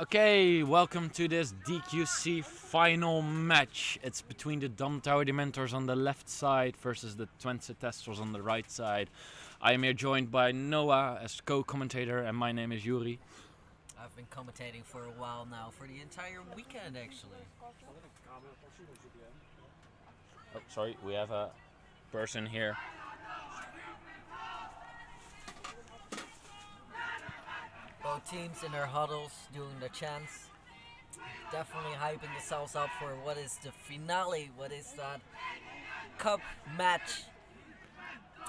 Okay, welcome to this DQC final match. It's between the Dumb Tower Dementors on the left side versus the Twentse Thestrals on the right side. I am here joined by Noah as co-commentator, and my name is Yuri. I've been commentating for a while now, for the entire weekend actually. Oh, sorry, we have a person here. Both teams in their huddles doing their chants, definitely hyping themselves up for what is the finale, what is that cup match.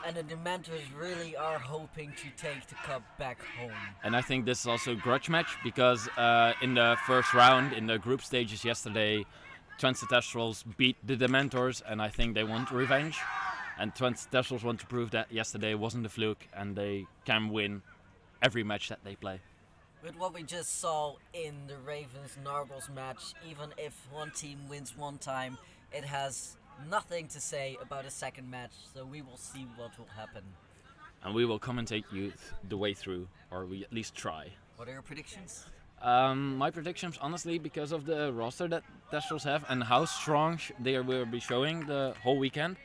And the Dementors really are hoping to take the cup back home. And I think this is also a grudge match because in the first round, in the group stages yesterday, Twentse Thestrals beat the Dementors, and I think they want revenge. And Twentse Thestrals want to prove that yesterday wasn't a fluke and they can win every match that they play. With what we just saw in the Ravens Nargles match, even if one team wins one time, it has nothing to say about a second match, so we will see what will happen. And we will commentate you the way through, or we at least try. What are your predictions? My predictions, honestly, because of the roster that Thestrals have and how strong they will be showing the whole weekend,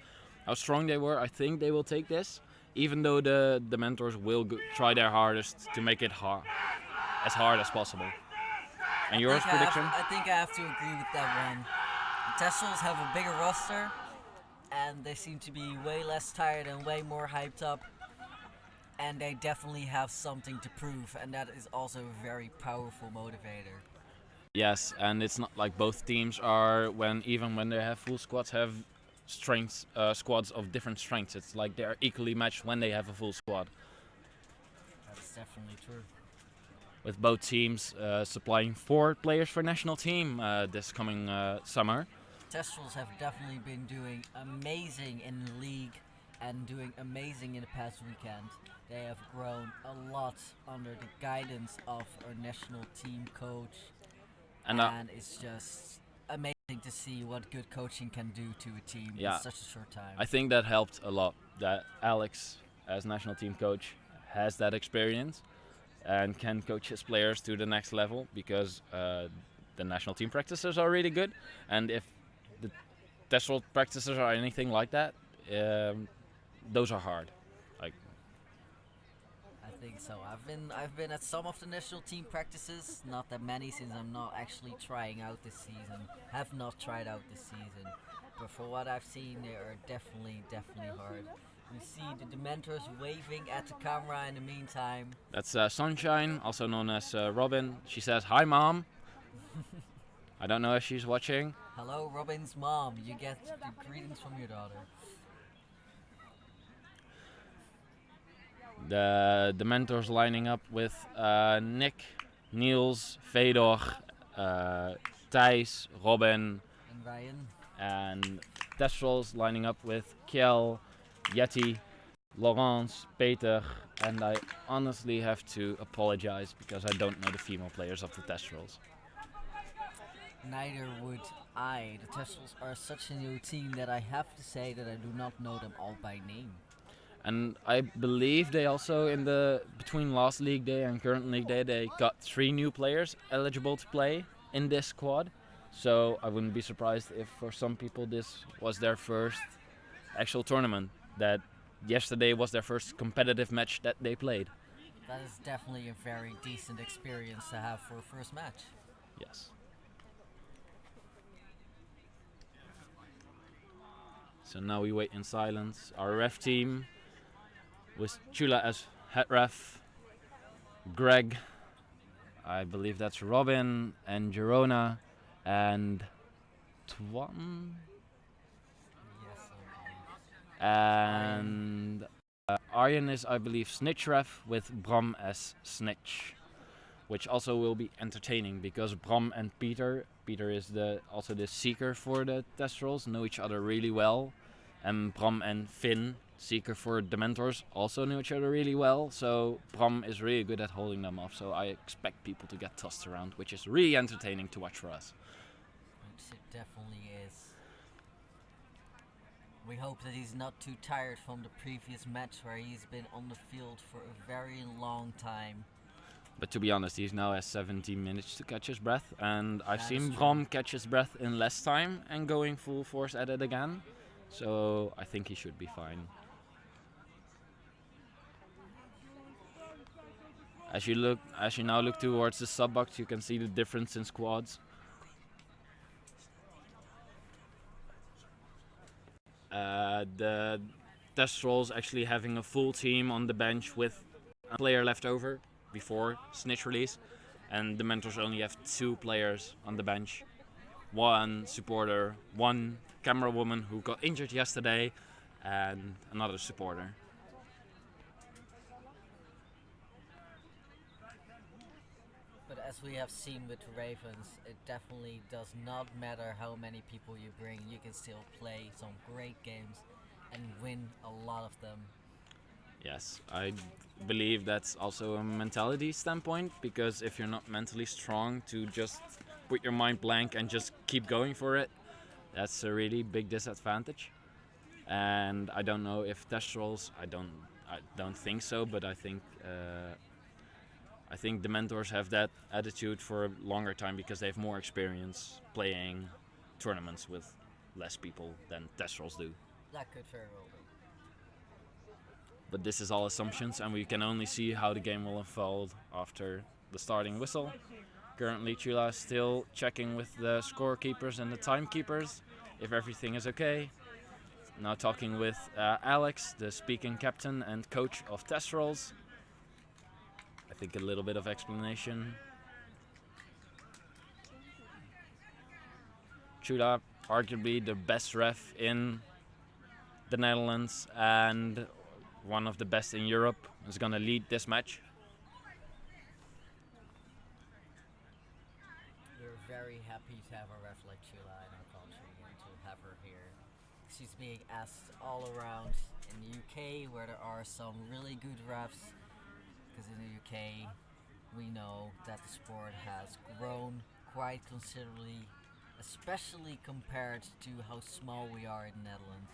how strong they were, I think they will take this. Even though the Dementors will try their hardest to make it as hard as possible. And yours prediction? I think I have to agree with that one. The Thestrals have a bigger roster, and they seem to be way less tired and way more hyped up. And they definitely have something to prove, and that is also a very powerful motivator. Yes, and it's not like both teams are even when they have full squads have squads of different strengths. It's like they are equally matched when they have a full squad. That's definitely true. With both teams supplying 4 players for national team this coming summer. Thestrals have definitely been doing amazing in the league and doing amazing in the past weekend. They have grown a lot under the guidance of our national team coach, and it's just amazing to see what good coaching can do to a team in such a short time. I think that helped a lot that Alex, as national team coach, has that experience and can coach his players to the next level because the national team practices are really good, and if the Thestral practices are anything like that, those are hard. I think so. I've been at some of the national team practices, not that many since I'm not actually trying out this season. Have not tried out this season, but for what I've seen, they are definitely hard. We see the Dementors waving at the camera in the meantime. That's Sunshine, also known as Robin. She says, "Hi, Mom." I don't know if she's watching. Hello, Robin's mom. You get the greetings from your daughter. The Dementors lining up with Nick, Niels, Fedor, Thijs, Robin, And Ryan. and Thestrals lining up with Kjell, Yeti, Laurence, Peter, and I honestly have to apologize because I don't know the female players of the Thestrals. Neither would I. The Thestrals are such a new team that I have to say that I do not know them all by name. And I believe they also between last league day and current league day they got 3 new players eligible to play in this squad. So I wouldn't be surprised if for some people this was their first actual tournament. That yesterday was their first competitive match that they played. That is definitely a very decent experience to have for a first match. Yes. So now we wait in silence. Our ref team with Chula as head ref, Greg, I believe that's Robin, and Girona, and Twan, Yes, and Arjen is, I believe, Snitch ref with Bram as Snitch, which also will be entertaining because Bram and Peter is also the seeker for the Thestrals, know each other really well, and Bram and Finn, seeker for Dementors, also know each other really well, so Bram is really good at holding them off, so I expect people to get tossed around, which is really entertaining to watch for us. it definitely is. We hope that he's not too tired from the previous match where he's been on the field for a very long time. But to be honest, he now has 17 minutes to catch his breath, and I've That seen is true. Brom catch his breath in less time and going full force at it again. So I think he should be fine. As you now look towards the sub box, you can see the difference in squads. The Thestrals actually having a full team on the bench with a player left over before Snitch release, and the Dementors only have 2 players on the bench. 1 supporter, 1 camera woman who got injured yesterday, and another supporter. But as we have seen with Ravens, it definitely does not matter how many people you bring, you can still play some great games and win a lot of them. Yes, I believe that's also a mentality standpoint, because if you're not mentally strong to just put your mind blank and just keep going for it, that's a really big disadvantage. And I don't know if Thestrals, I don't think so, but I think Dementors have that attitude for a longer time because they have more experience playing tournaments with less people than Thestrals do. That could very well be. But this is all assumptions, and we can only see how the game will unfold after the starting whistle. Currently, Chula is still checking with the scorekeepers and the timekeepers if everything is okay. Now talking with Alex, the speaking captain and coach of Thestrals. I think a little bit of explanation. Chula, arguably the best ref in the Netherlands and one of the best in Europe, is going to lead this match. We're very happy to have a ref like Chula in our country and to have her here. She's being asked all around in the UK where there are some really good refs, because in the UK we know that the sport has grown quite considerably, especially compared to how small we are in the Netherlands.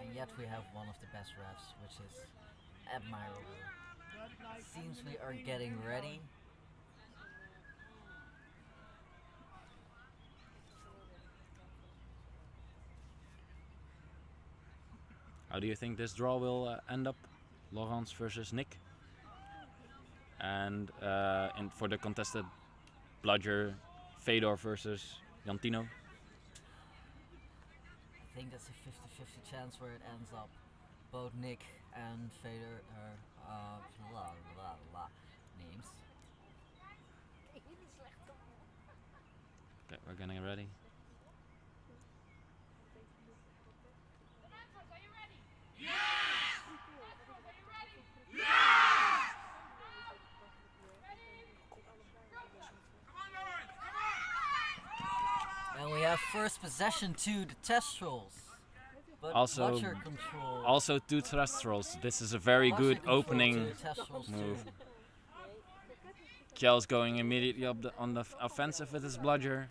And yet we have one of the best refs, which is admirable. Seems we are getting ready. How do you think this draw will end up? Laurence versus Nick. And for the contested bludger, Fedor versus Jantino. I think that's a 50-50 chance where it ends up. Both Nick and Fedor are names. Okay, we're getting ready. And we have first possession to the Thestrals. But Also- bludger control. Also two Thestrals. This is a very bludger good control opening to the Thestrals move. too. Kjell's going immediately up on the offensive with his bludger.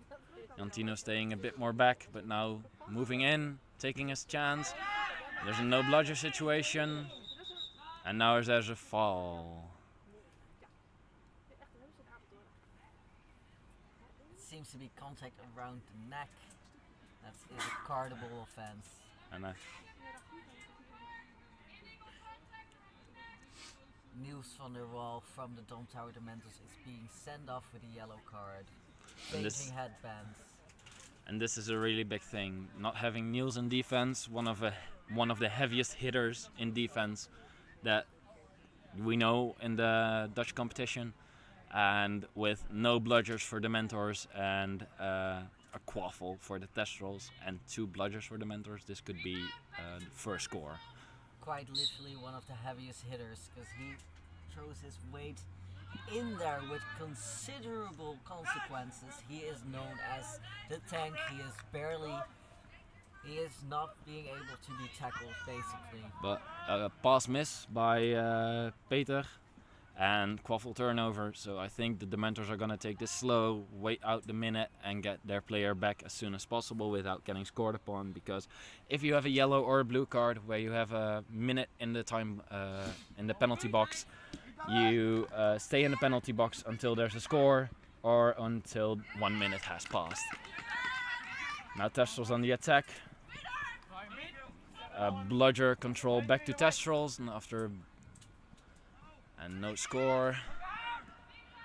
Jantino staying a bit more back, but now moving in, taking his chance. There's a no bludger situation. And now there's a fall. It seems to be contact around the neck. That is a cardable offense. And Niels van der Wal from the Dom Tower Dementors is being sent off with a yellow card. And this- Changing headbands. And this is a really big thing. Not having Niels in defense, one of the heaviest hitters in defense that we know in the Dutch competition, and with no bludgers for the Dementors and a quaffle for the Thestrals and 2 bludgers for the Dementors, this could be the first score. Quite literally one of the heaviest hitters, because he throws his weight in there with considerable consequences. He is known as the tank. He is not being able to be tackled, basically. But a pass miss by Peter and quaffle turnover, so I think the Dementors are going to take this slow, wait out the minute and get their player back as soon as possible without getting scored upon, because if you have a yellow or a blue card where you have a minute in the time in the penalty box, you stay in the penalty box until there's a score or until 1 minute has passed. Now Thestrals on the attack. Bludger control back to Thestrals, and no score.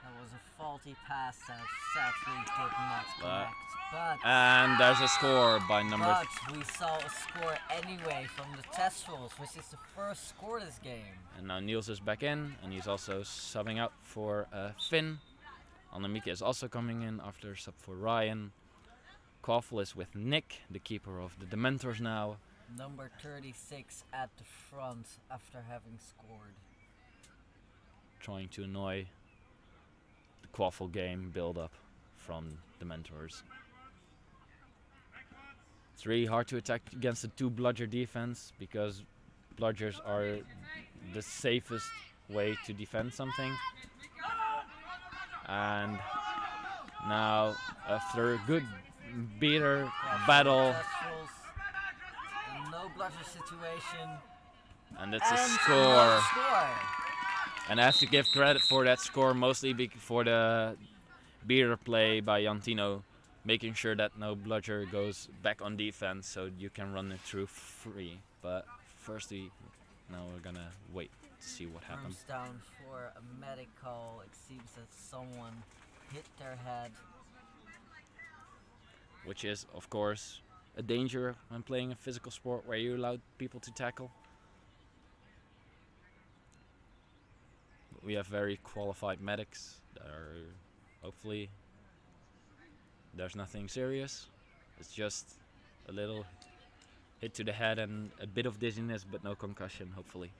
That was a faulty pass that sadly did not connect. And there's a score by number. But we saw a score anyway from the Thestrals, which is the first score this game. And now Niels is back in, and he's also subbing out for Finn. Annemieke is also coming in after sub for Ryan. Quaffle is with Nick, the keeper of the Dementors now. Number 36 at the front after having scored. Trying to annoy the Quaffle game build-up from Dementors. It's really hard to attack against the two Bludger defense because Bludgers are the safest way to defend something. And now after a good beater battle, no Bludger situation. and it's a score. And I have to give credit for that score, mostly for the beater play by Jantino, making sure that no Bludger goes back on defense so you can run it through free. But firstly, now we're gonna wait to see what happens. Arms down for a medical. It seems that someone hit their head. Which is, of course, a danger when playing a physical sport where you allow people to tackle. We have very qualified medics that are, hopefully, there's nothing serious. It's just a little hit to the head and a bit of dizziness, but no concussion, hopefully.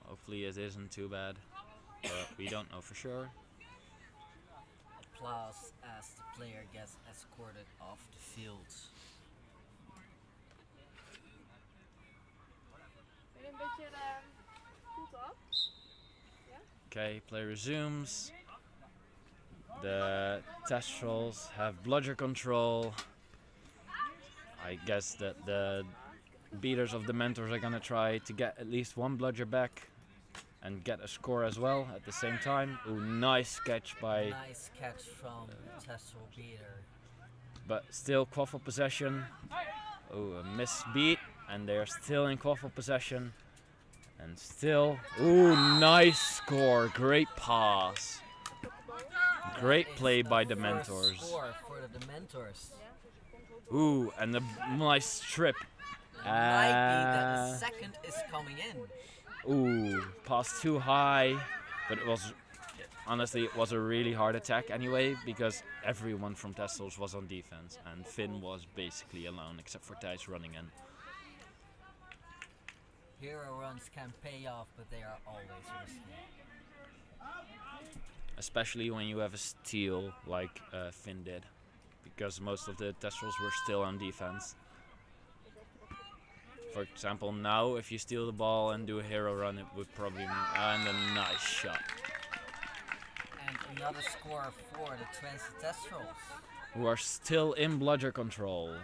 Hopefully it isn't too bad, but we don't know for sure. Applause as the player gets escorted off the field. Okay, play resumes. The Thestrals have Bludger control. I guess that the beaters of the Dementors are gonna try to get at least one Bludger back and get a score as well at the same time. Ooh, nice catch by... Nice catch from Thestral beater. But still Quaffle possession. Ooh, a misbeat, and they're still in Quaffle possession. And still, ooh, nice score, great pass. Great play by the Dementors. Score for the Dementors. Ooh, and a nice trip. Might be that a second is coming in. Ooh, pass too high, but it was, honestly, it was a really hard attack anyway, because everyone from Thestrals was on defense, and Finn was basically alone, except for Thijs running in. Hero runs can pay off, but they are always risky. Especially when you have a steal like Finn did, because most of the Thestrals were still on defense. For example, now if you steal the ball and do a hero run, it would probably... And a nice shot. And another score for the Twentse Thestrals, who are still in Bludger control.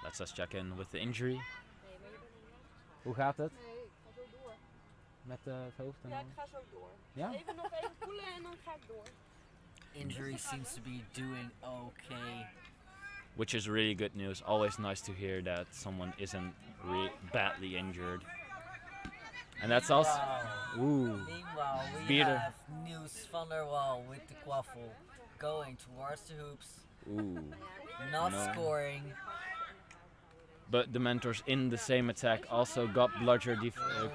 Let's just check in with the injury. Hoe gaat het? Met het hoofd en... Ja, ik ga zo door. Ja? Even nog even koelen en dan ga ik door. Injury seems to be doing okay. Which is really good news. Always nice to hear that someone isn't badly injured. And that's also... Ooh. Meanwhile, we Beater. have Niels van der Wal with the Quaffle going towards the hoops. Ooh. Not No. scoring. But Dementors in the same attack also got bludger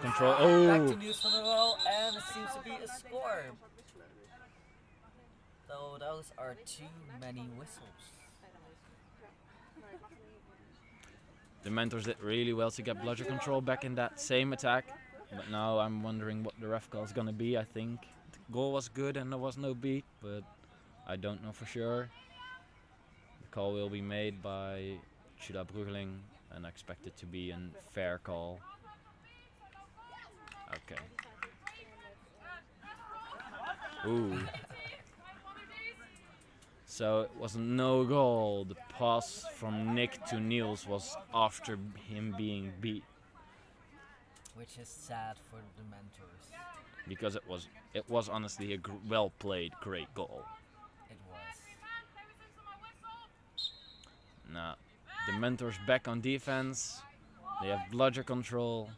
control. Back Oh! to Niels van der Wal, and it seems to be a score. Though those are too many whistles. Dementors did really well to get bludger control back in that same attack. But now I'm wondering what the ref call is gonna be. I think the goal was good and there was no beat, but I don't know for sure. The call will be made by Chula Bruggeling and I expect it to be a fair call. Okay. Ooh. So it was no goal. The pass from Nick to Niels was after him being beat. Which is sad for the Dementors. Because it was honestly a well played, great goal. It was. Now, the Dementors back on defense. They have bludger control.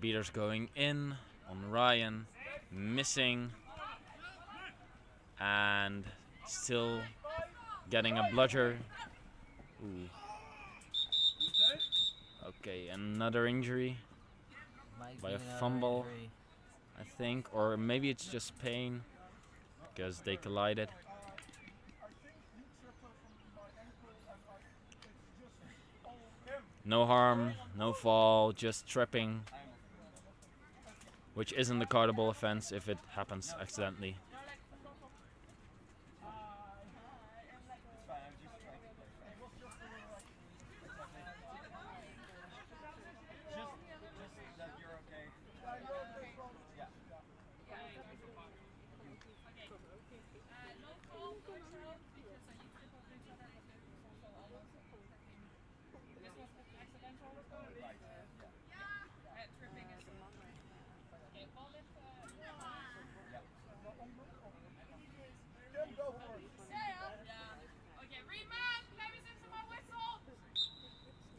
Beaters going in on Ryan, missing, and still getting a bludger. Ooh. Okay, another injury Might by be a another fumble, injury. I think, or maybe it's just pain because they collided. No harm, no fall, just tripping, which isn't a cardable offense if it happens accidentally.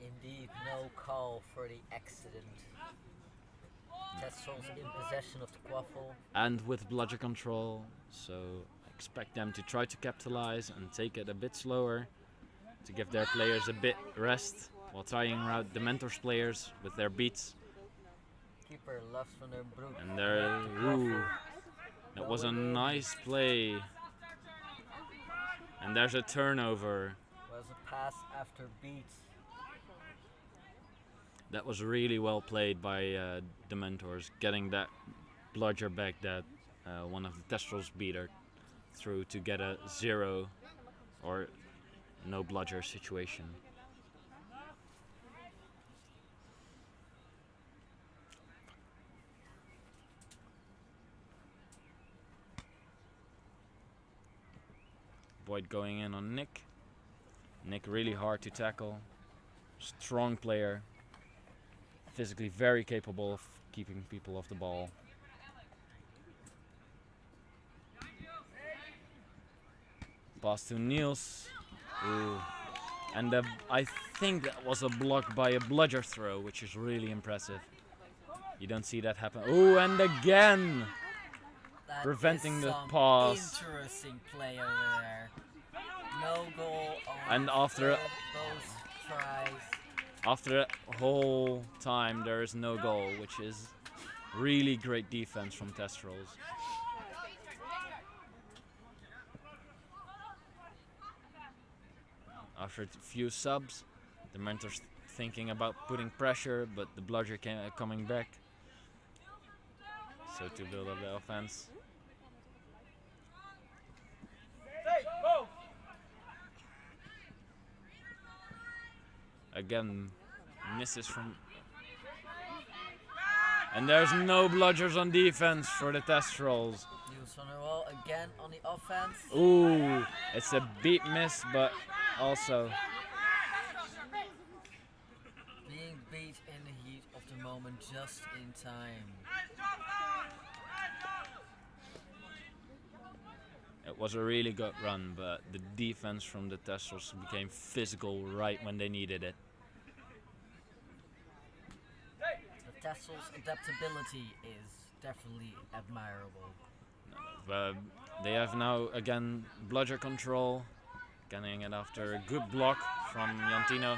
Indeed, no call for the accident. Thestrals in possession of the quaffle. And with bludger control, so I expect them to try to capitalize and take it a bit slower to give their players a bit rest while trying out Dementors players with their beats. Keeper Lars van der Broek. And there, ooh, that was a nice play. And there's a turnover. Was a pass after beat. That was really well played by Dementors, getting that bludger back that one of the Thestrals beater through to get a 0 or no bludger situation. Boyd going in on Nick. Nick really hard to tackle. Strong player. Physically very capable of keeping people off the ball. Pass to Niels. Ooh. And I think that was a block by a bludger throw, which is really impressive. You don't see that happen. Ooh, and again! That Preventing is the some pass. Interesting play over there. No goal on And after those tries. After that whole time, there is no goal, which is really great defense from Thestrals. After a few subs, the Dementors thinking about putting pressure, but the bludger coming back. So to build up the offense. Again, misses from... And there's no bludgers on defense for the Thestrals. Niels van der Wal again on the offense. Ooh, it's a beat miss, but also... Being beat in the heat of the moment just in time. It was a really good run, but the defense from the Thestrals became physical right when they needed it. The Thestrals' adaptability is definitely admirable. They have now again bludger control, getting it after a good block from Jantino.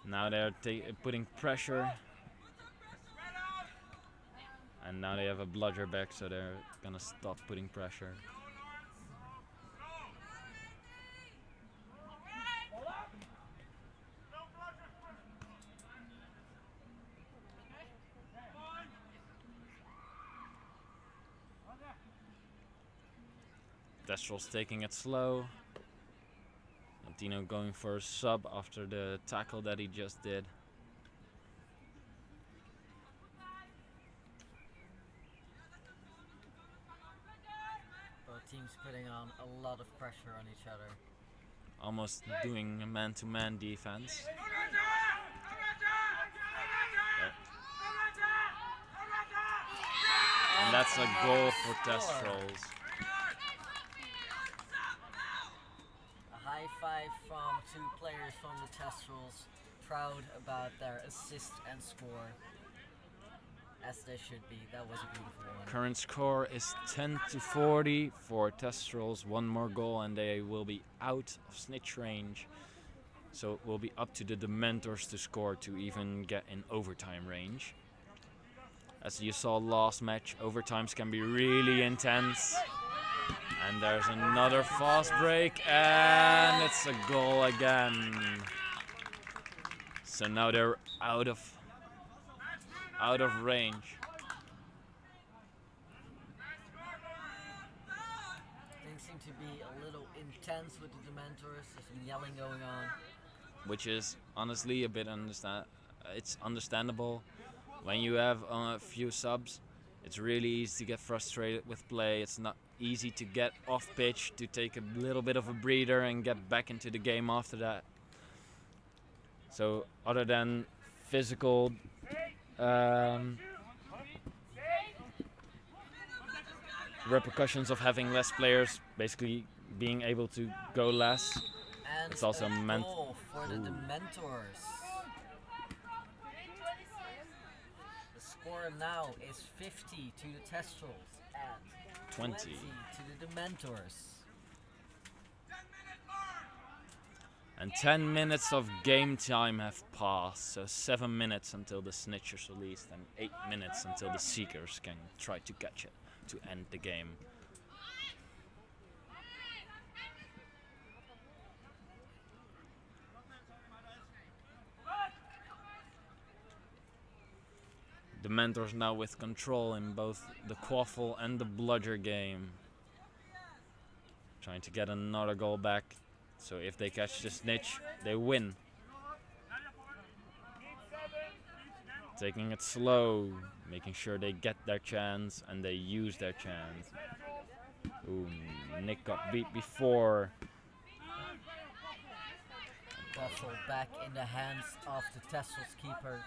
Now they're putting pressure. And now they have a bludger back, so they're gonna stop putting pressure. Thestrals taking it slow. Antino going for a sub after the tackle that he just did. Both teams putting on a lot of pressure on each other. Almost doing a man-to-man defense. And that's a goal for Thestrals. A high five from two players from the Thestrals, proud about their assist and score. As they should be. That was a beautiful one. Current score is 10-40 for Thestrals. One more goal and they will be out of snitch range. So it will be up to the Dementors to score to even get in overtime range. As you saw last match, overtimes can be really intense. And there's another fast break and it's a goal again. So now they're out of range. Things seem to be a little intense with the Dementors. There's some yelling going on. Which is honestly a bit it's understandable. When you have a few subs, it's really easy to get frustrated with play. It's not easy to get off pitch, to take a little bit of a breather and get back into the game after that. So other than physical repercussions of having less players, basically being able to go less, And it's also a meant goal for the Dementors. The score now is 50 to the Thestrals and 20 to the Dementors. And 10 minutes of game time have passed, so 7 minutes until the snitch is released and 8 minutes until the seekers can try to catch it to end the game. The Dementors now with control in both the quaffle and the bludger game. Trying to get another goal back. So if they catch the snitch, they win. Taking it slow, making sure they get their chance and they use their chance. Ooh, Nick got beat before. Quaffle back in the hands of the Thestrals keeper.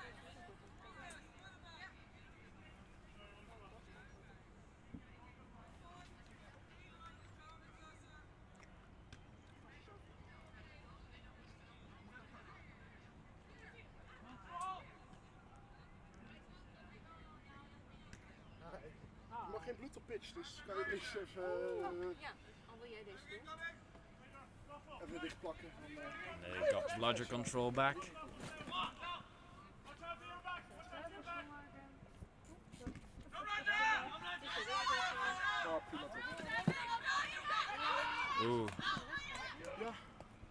Er mag geen bloed op pitch, dus kan je het liefst even, Ja, al wil jij deze doen. even dicht plakken. They got bludger control back. Ooh. Ja.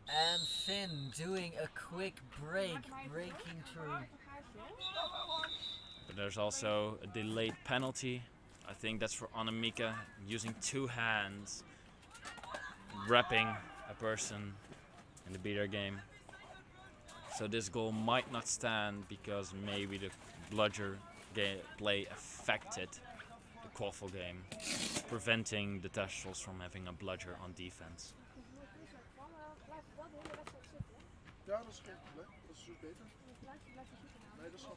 And Finn doing a quick break, breaking through. But there's also a delayed penalty. I think that's for Anamika, using two hands, wrapping a person in the beater game. So this goal might not stand because maybe the bludger play affected the quaffle game, preventing the Thestrals from having a bludger on defense. Ja, dat is geen probleem. Dat is dus beter. Nee, dat is wel.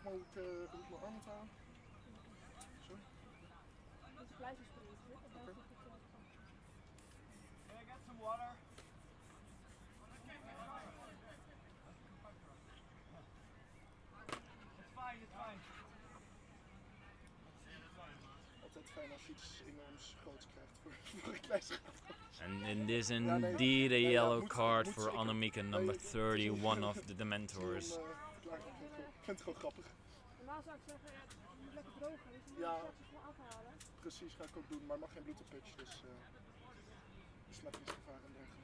Zeg maar hoe ik mijn arm moet houden. Zo. Dat is blijven springen. Oké. Can I get some water? It's fine, it's fine. Altijd fijn als je iets enorms groots krijgt voor een klein schaap. And it is nee, indeed a ja, yellow moet- card moet for zeker. Annemieke, Nee, number het- 31 of the Dementors. Ik vind het gewoon grappig. Normaal zou ik zeggen, ja, je moet lekker droog gaan. Dus je moet Ja. straks gewoon afhalen. Precies, ga ik ook doen, maar er mag geen bloed op pitch, dus besmettingsgevaar en dergelijke.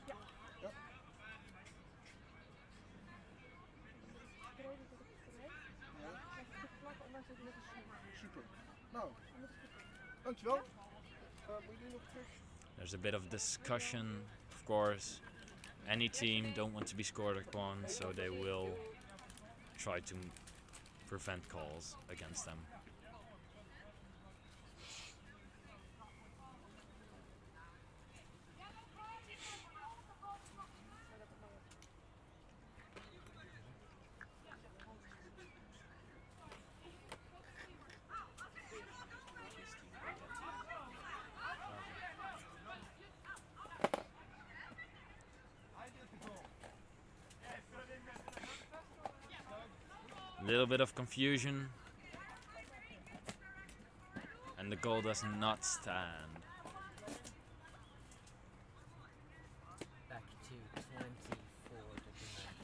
Ja. Droog is dat ik het verheet. Ja, Dan is het goed plakken, ondanks dat je net een snoer. super. Nou, Dan moet het goed plakken. dankjewel. Moet je nog terug? There's a bit of discussion, of course. Any team don't want to be scored upon, so they will try to prevent calls against them. A little bit of confusion, and the goal does not stand. Back to 20 for the Dementors.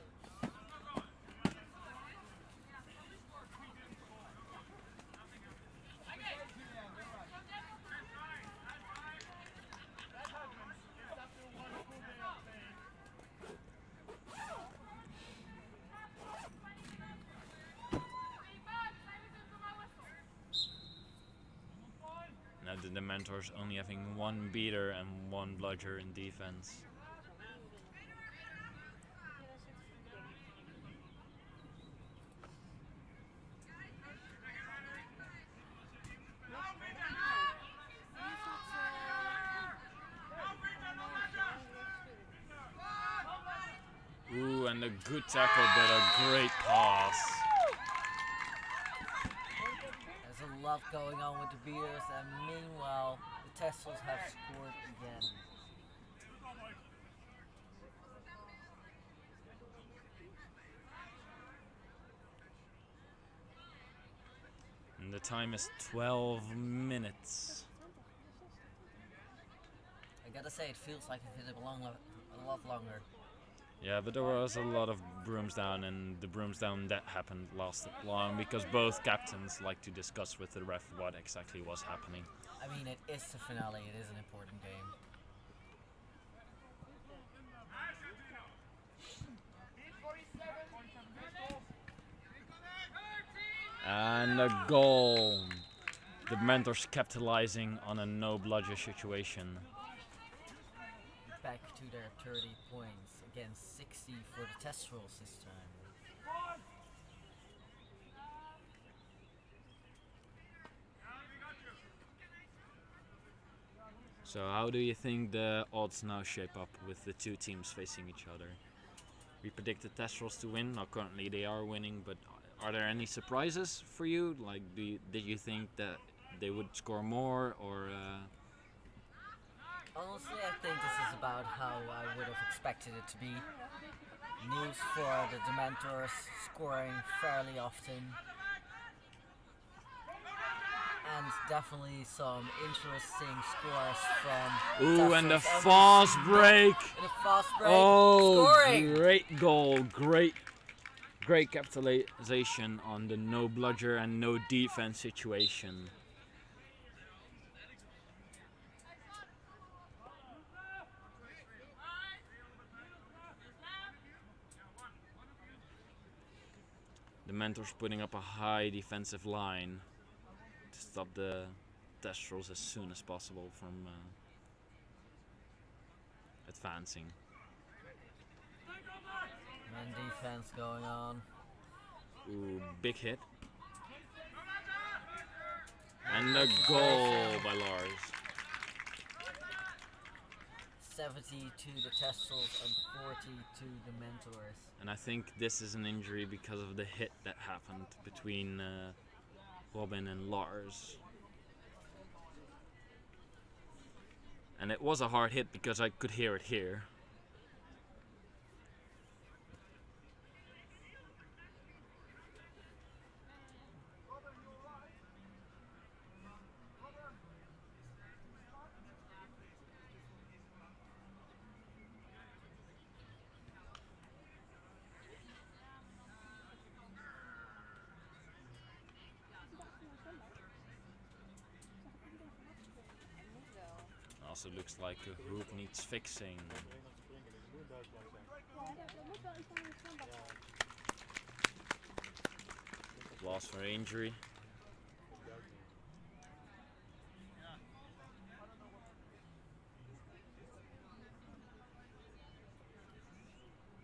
Now the Dementors only having one beater and one bludger in defense. Ooh, and a good tackle, but a great pass. There's a lot going on with the beaters, and meanwhile, the Thestrals have scored again. And the time is 12 minutes. I gotta say, it feels like it been a lot longer. Yeah, but there was a lot of brooms down, and the brooms down that happened lasted long because both captains like to discuss with the ref what exactly was happening. I mean, it is the finale, it is an important game. And a goal. The Dementors capitalizing on a no bludger situation. Back to their 30 points against 60 for the Thestrals this time. So how do you think the odds now shape up with the two teams facing each other? We predicted Thestrals to win. Now currently they are winning, but are there any surprises for you? Like, did you think that they would score more, or? Honestly, I think this is about how I would have expected it to be. News for the Dementors scoring fairly often. And definitely some interesting scores from Ooh, and the Thestrals. fast break! And a fast break. Oh, Scoring! great goal! Great capitalization on the no bludger and no defense situation. The Dementors putting up a high defensive line to stop the Thestrals as soon as possible from advancing. Man defense going on. Ooh, big hit. And a goal by Lars. 70 to the Thestrals and 40 to the Dementors. And I think this is an injury because of the hit that happened between Robin and Lars. And it was a hard hit because I could hear it here. Also looks like a hoop needs fixing. Loss for injury.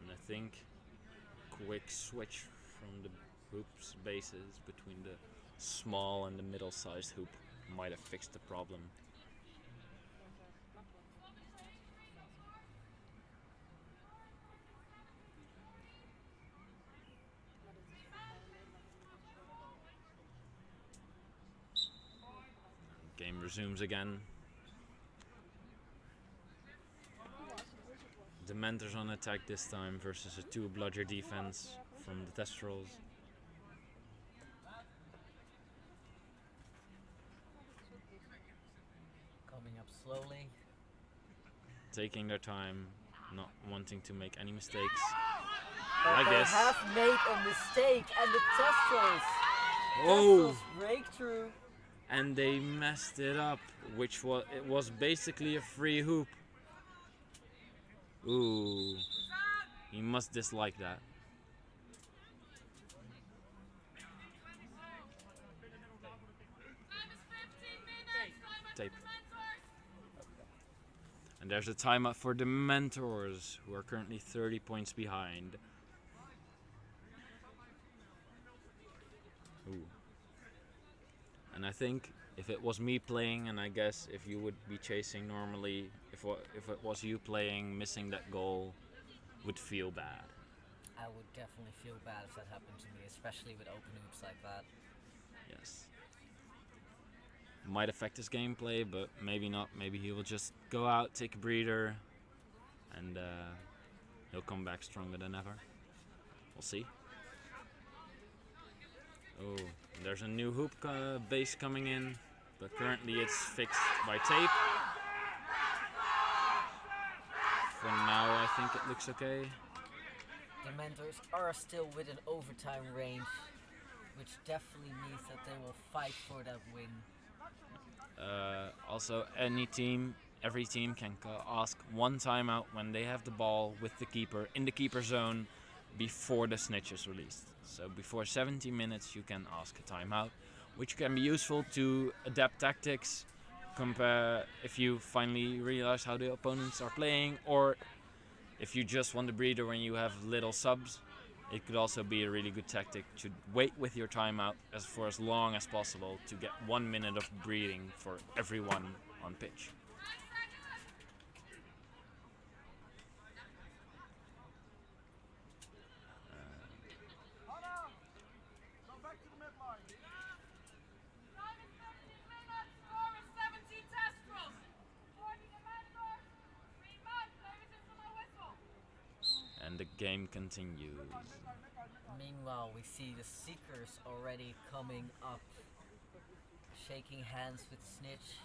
And I think quick switch from the hoops bases between the small and the middle-sized hoop might have fixed the problem. Game resumes again. Dementors on attack this time versus a 2-bludger defense from the Thestrals. Coming up slowly. Taking their time, not wanting to make any mistakes. But Like they this. have made a mistake, and the Thestrals. Oh! Thestrals breakthrough. And they messed it up, which was basically a free hoop. Ooh, he must dislike that. Tape. And there's a timeout for the Dementors, who are currently 30 points behind. Ooh. And I think if it was me playing, and I guess if you would be chasing normally, if it was you playing, missing that goal would feel bad. I would definitely feel bad if that happened to me, especially with open hoops like that. Yes. Might affect his gameplay, but maybe not. Maybe he will just go out, take a breather, and he'll come back stronger than ever. We'll see. Oh, there's a new hoop base coming in, but currently it's fixed by tape. For now, I think it looks okay. Dementors are still within overtime range, which definitely means that they will fight for that win. Also, every team can ask one timeout when they have the ball with the keeper in the keeper zone before the snitch is released. So before 70 minutes you can ask a timeout, which can be useful to adapt tactics, compare if you finally realize how the opponents are playing, or if you just want a breather when you have little subs. It could also be a really good tactic to wait with your timeout for as long as possible to get 1 minute of breathing for everyone on pitch. Go back to the midline. Time is 15 minutes. Score is 17 Thestrals. 40 Dementors. 3 men. Players into my whistle. And the game continues. Meanwhile, we see the Seekers already coming up, shaking hands with Snitch.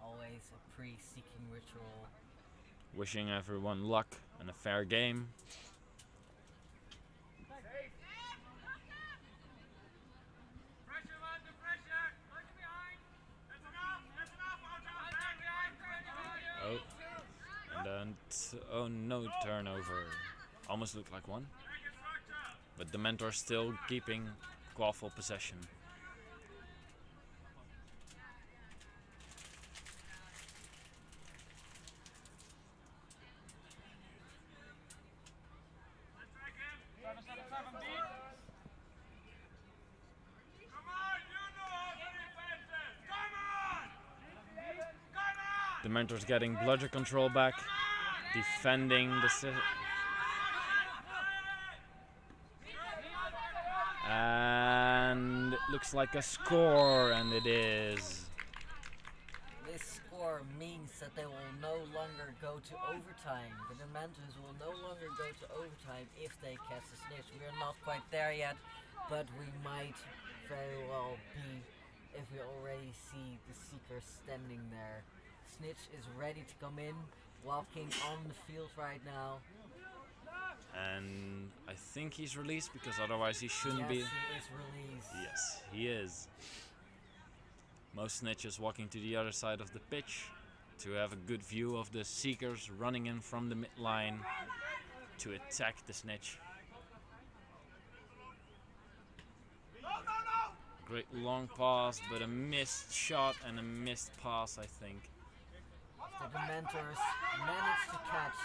Always a pre-seeking ritual. Wishing everyone luck and a fair game. Pressure, under pressure. Look behind. That's enough. That's enough. Oh, and then oh no, turnover. Almost looked like one, but the Dementors still keeping quaffle possession. Dementors getting bludger control back, defending the and it looks like a score, and it is. This score means that they will no longer go to overtime. The Dementors will no longer go to overtime if they catch the snitch. We are not quite there yet, but we might very well be if we already see the Seeker standing there. Snitch is ready to come in, walking on the field right now. And I think he's released because otherwise he shouldn't be. Yes, he is released. Yes, he is. Most snitches walking to the other side of the pitch to have a good view of the Seekers running in from the midline to attack the snitch. Great long pass, but a missed shot and a missed pass, I think. The Dementors managed to catch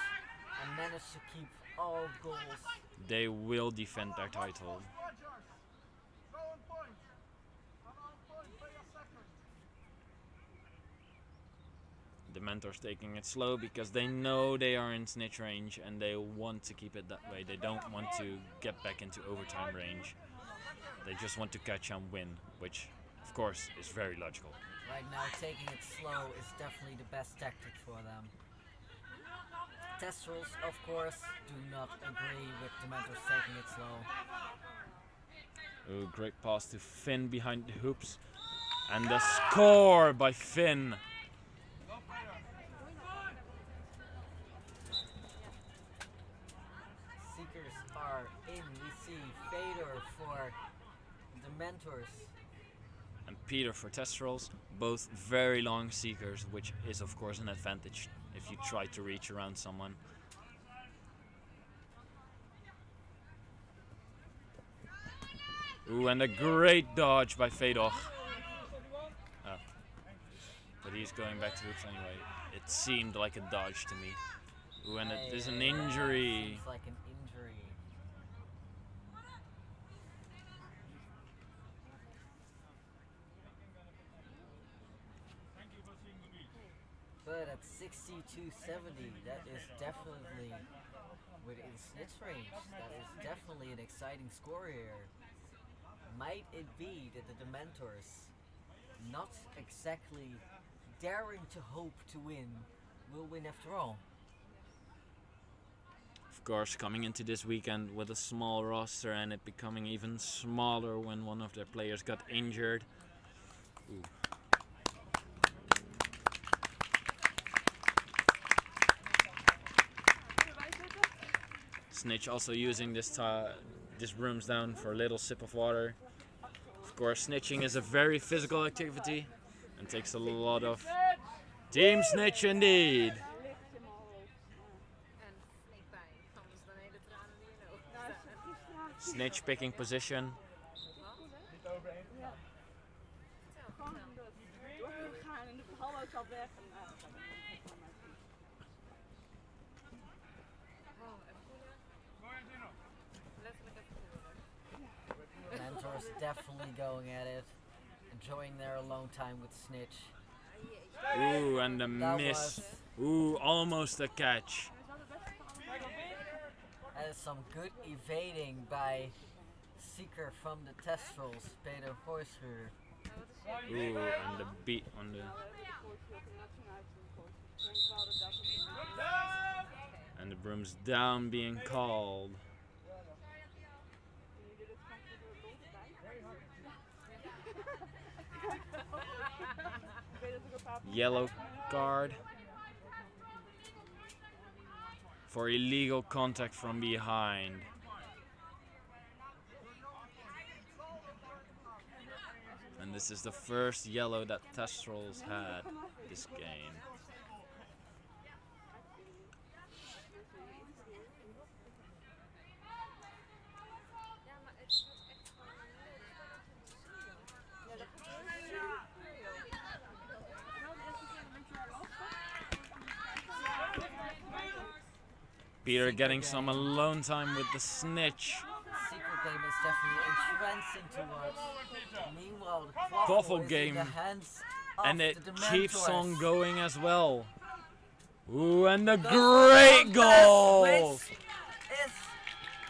and managed to keep all goals. They will defend their title. Dementors taking it slow because they know they are in snitch range and they want to keep it that way. They don't want to get back into overtime range. They just want to catch and win, which of course is very logical. Right now, taking it slow is definitely the best tactic for them. Thestrals, of course, do not agree with Dementors taking it slow. Ooh, great pass to Finn behind the hoops. And the score by Finn. Seekers are in. We see Fedor for Dementors. And Peter for Thestrals. Both very long Seekers, which is of course an advantage if you try to reach around someone. Ooh, and a great dodge by Fedor. Oh. But he's going back to hoops anyway. It seemed like a dodge to me. Ooh, and it is an injury. Seems like an injury. But at 62-70, that is definitely within snitch range. That is definitely an exciting score here. Might it be that the Dementors, not exactly daring to hope to win, will win after all? Of course, coming into this weekend with a small roster and it becoming even smaller when one of their players got injured. Ooh. Snitch also using this rooms down for a little sip of water. Of course, snitching is a very physical activity and takes a lot of team snitch indeed. Snitch picking position. Dementors definitely going at it, enjoying their alone time with Snitch. Ooh, and a That miss. was- Ooh, almost a catch. That is some good evading by Seeker from the Thestrals, Peter Hoyscher. Ooh, and the beat on the... And the broom's down being called. Yellow card for illegal contact from behind. And this is the first yellow that Thestrals had this game. Peter getting some alone time with the snitch. Secret game is definitely entrancing to watch. Meanwhile, the Quaffle Quaffle is game. in the hands And it the keeps on Dementors. going as well. Ooh, and a Goes for great contest, goal! Which is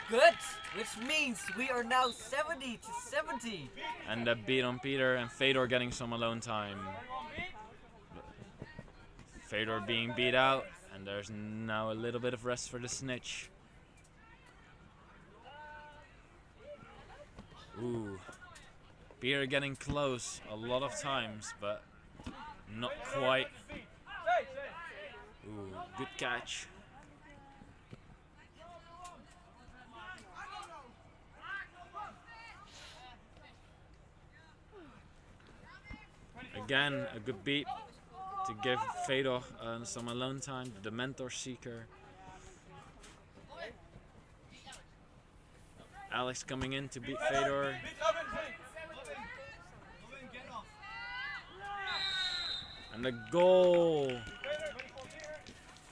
good, which means we are now 70 to 70. And a beat on Peter and Fedor getting some alone time. Fedor being beat out, and there's now a little bit of rest for the snitch. Ooh. Peter getting close a lot of times, but not quite. Ooh, good catch. Again, a good beat to give Fedor some alone time. The Dementor Seeker. Alex coming in to beat Fedor. And the goal!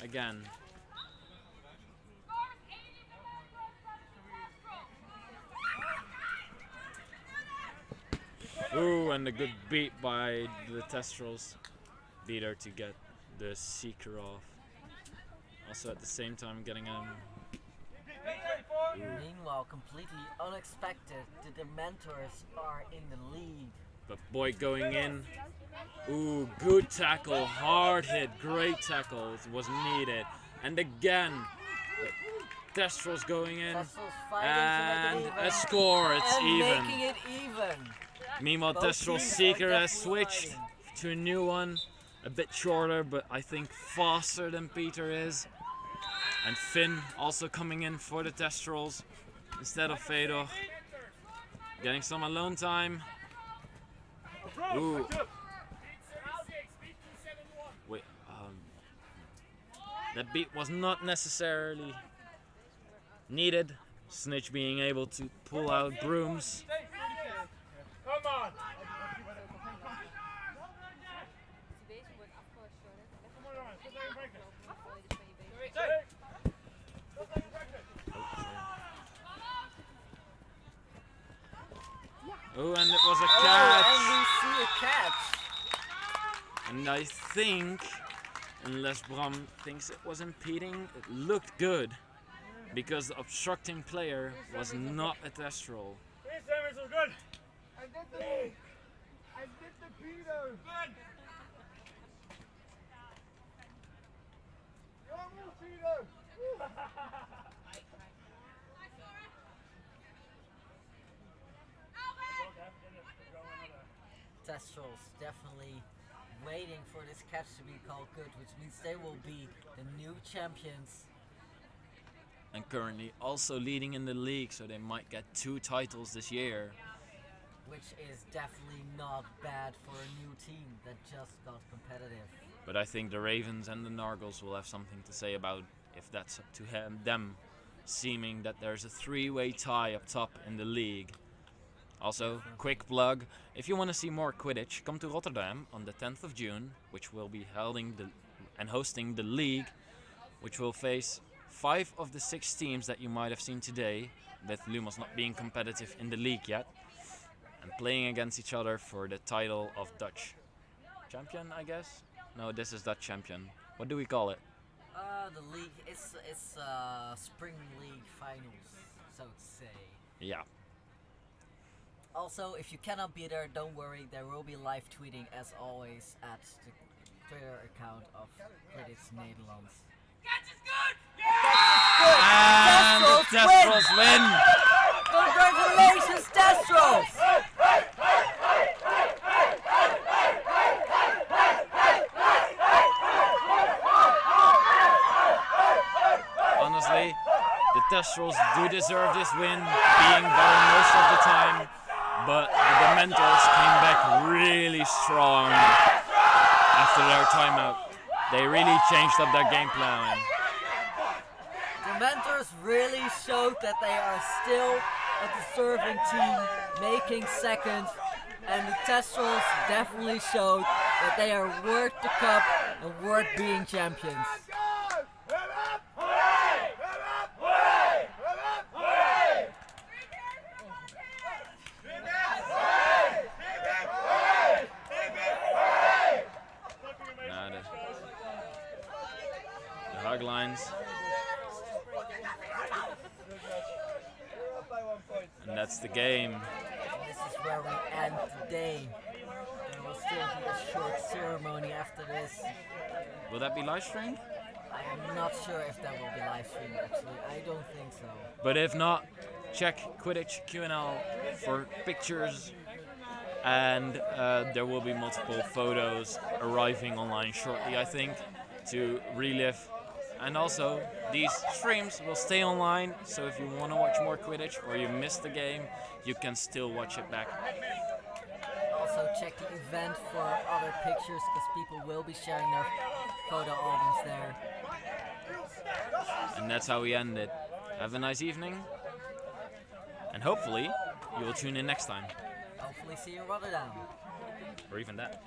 Again. Ooh, and a good beat by the Thestrals. Beater to get the Seeker off. Also at the same time getting him. Meanwhile, completely unexpected, the Dementors are in the lead. But boy going in. Ooh, good tackle, hard hit, great tackle. It was needed. And again, Thestrals going in. Thestrals fighting And to make it even. a score, it's and even. making it even. Meanwhile, Both Thestrals teams are Seeker has definitely switched fighting. to a new one. A bit shorter, but I think faster than Peter is. And Finn also coming in for the Thestrals instead of Fedor. Getting some alone time. Ooh. Wait, that beat was not necessarily needed. Snitch being able to pull out brooms. Come on! Oh, and it was a Oh, catch. and we see a catch. And I think, unless Bram thinks it was impeding, it looked good. Because the obstructing player was not a Thestral. This service was good. I did the Peter. Good. Vamos, Peter. Thestrals definitely waiting for this catch to be called good, which means they will be the new champions. And currently also leading in the league, so they might get 2 titles this year. Which is definitely not bad for a new team that just got competitive. But I think the Ravens and the Nargles will have something to say about if that's up to them, seeming that there's a 3-way tie up top in the league. Also, quick plug, if you want to see more Quidditch, come to Rotterdam on the 10th of June, which will be hosting the league, which will face 5 of the 6 teams that you might have seen today, with Lumos not being competitive in the league yet, and playing against each other for the title of Dutch champion, I guess? No, this is Dutch champion. What do we call it? The league, it's spring league finals, so to say. Yeah. Also, if you cannot be there, don't worry, there will be live tweeting as always at the Twitter account of Quidditch Nederland. Catch is good! And the Thestrals Thestrals win! Congratulations, Thestrals! Honestly, the Thestrals do deserve this win, being better most of the time, but the Dementors came back really strong after their timeout. They really changed up their game plan. Dementors really showed that they are still a deserving team, making second, and the Thestrals definitely showed that they are worth the cup and worth being champions. hug lines. And that's the game. This is where we end the day. There will still be a short ceremony after this. Will that be live streamed? I am not sure if that will be live streamed actually. I don't think so. But if not, check Quidditch QNL for pictures. And there will be multiple photos arriving online shortly, I think, to relive. And also, these streams will stay online, so if you want to watch more Quidditch or you missed the game, you can still watch it back. Also check the event for other pictures, because people will be sharing their photo albums there. And that's how we end it. Have a nice evening, and hopefully you will tune in next time. Hopefully see you in Rotterdam. Or even that.